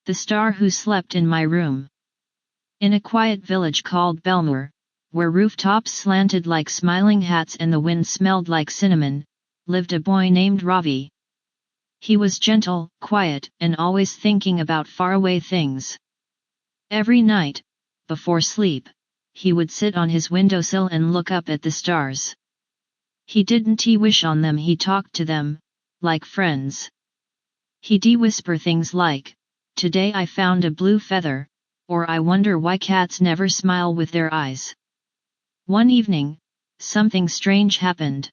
The star who slept in my room. In a quiet village called Belmore, where rooftops slanted like smiling hats and the wind smelled like cinnamon, lived a boy named Ravi. He was gentle, quiet, and always thinking about faraway things. Every night, before sleep, he would sit on his windowsill and look up at the stars. He didn't wish on them, he talked to them, like friends. He'd whisper things like, "Today I found a blue feather," or "I wonder why cats never smile with their eyes." One evening, something strange happened.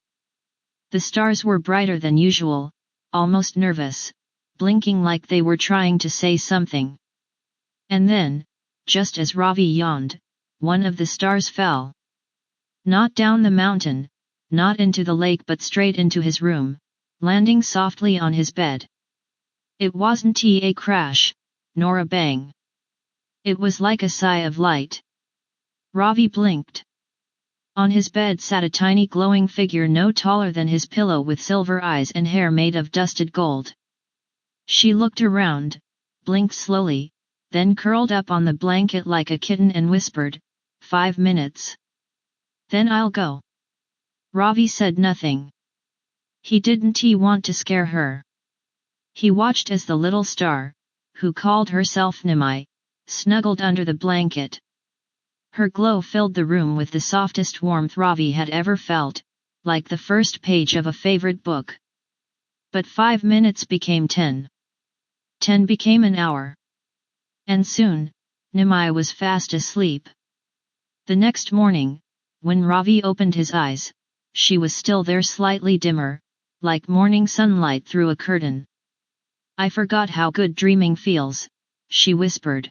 The stars were brighter than usual, almost nervous, blinking like they were trying to say something. And then, just as Ravi yawned, one of the stars fell. Not down the mountain, not into the lake, but straight into his room, landing softly on his bed. It wasn't a crash, nor a bang. It was like a sigh of light. Ravi blinked. On his bed sat a tiny glowing figure no taller than his pillow, with silver eyes and hair made of dusted gold. She looked around, blinked slowly, then curled up on the blanket like a kitten and whispered, "5 minutes. Then I'll go." Ravi said nothing. He didn't want to scare her. He watched as the little star, who called herself Nimai, snuggled under the blanket. Her glow filled the room with the softest warmth Ravi had ever felt, like the first page of a favorite book. But 5 minutes became 10. 10 became an hour. And soon, Nimai was fast asleep. The next morning, when Ravi opened his eyes, she was still there, slightly dimmer, like morning sunlight through a curtain. "I forgot how good dreaming feels," she whispered.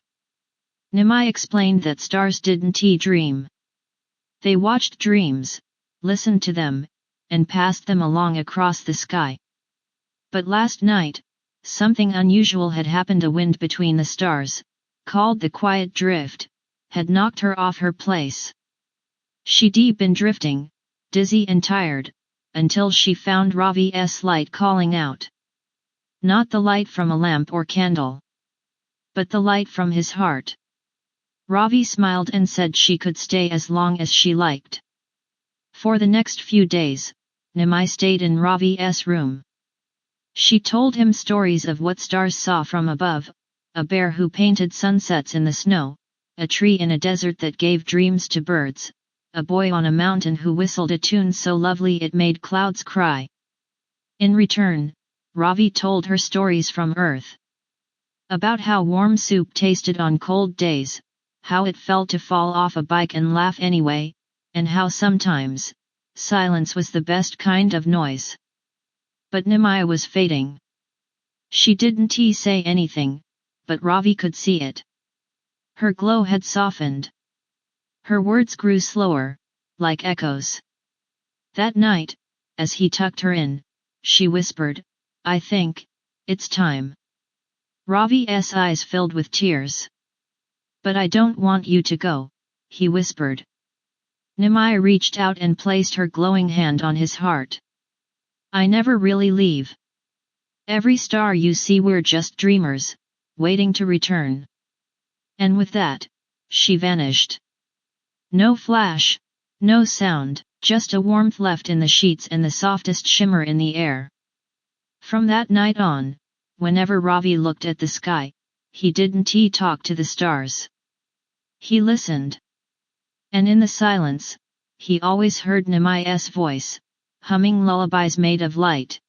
Nimai explained that stars didn't dream. They watched dreams, listened to them, and passed them along across the sky. But last night, something unusual had happened. A wind between the stars, called the quiet drift, had knocked her off her place. She'd been drifting, dizzy and tired, until she found Ravi's light calling out. Not the light from a lamp or candle, but the light from his heart. Ravi smiled and said she could stay as long as she liked. For the next few days, Nimai stayed in Ravi's room. She told him stories of what stars saw from above: a bear who painted sunsets in the snow, a tree in a desert that gave dreams to birds, a boy on a mountain who whistled a tune so lovely it made clouds cry. In return, Ravi told her stories from Earth. About how warm soup tasted on cold days, how it felt to fall off a bike and laugh anyway, and how sometimes, silence was the best kind of noise. But Nimai was fading. She didn't say anything, but Ravi could see it. Her glow had softened. Her words grew slower, like echoes. That night, as he tucked her in, she whispered, "I think it's time." Ravi's eyes filled with tears. "But I don't want you to go," he whispered. Nimai reached out and placed her glowing hand on his heart. "I never really leave. Every star you see, we're just dreamers, waiting to return." And with that, she vanished. No flash, no sound, just a warmth left in the sheets and the softest shimmer in the air. From that night on, whenever Ravi looked at the sky, he didn't talk to the stars. He listened. And in the silence, he always heard Nimai's voice, humming lullabies made of light.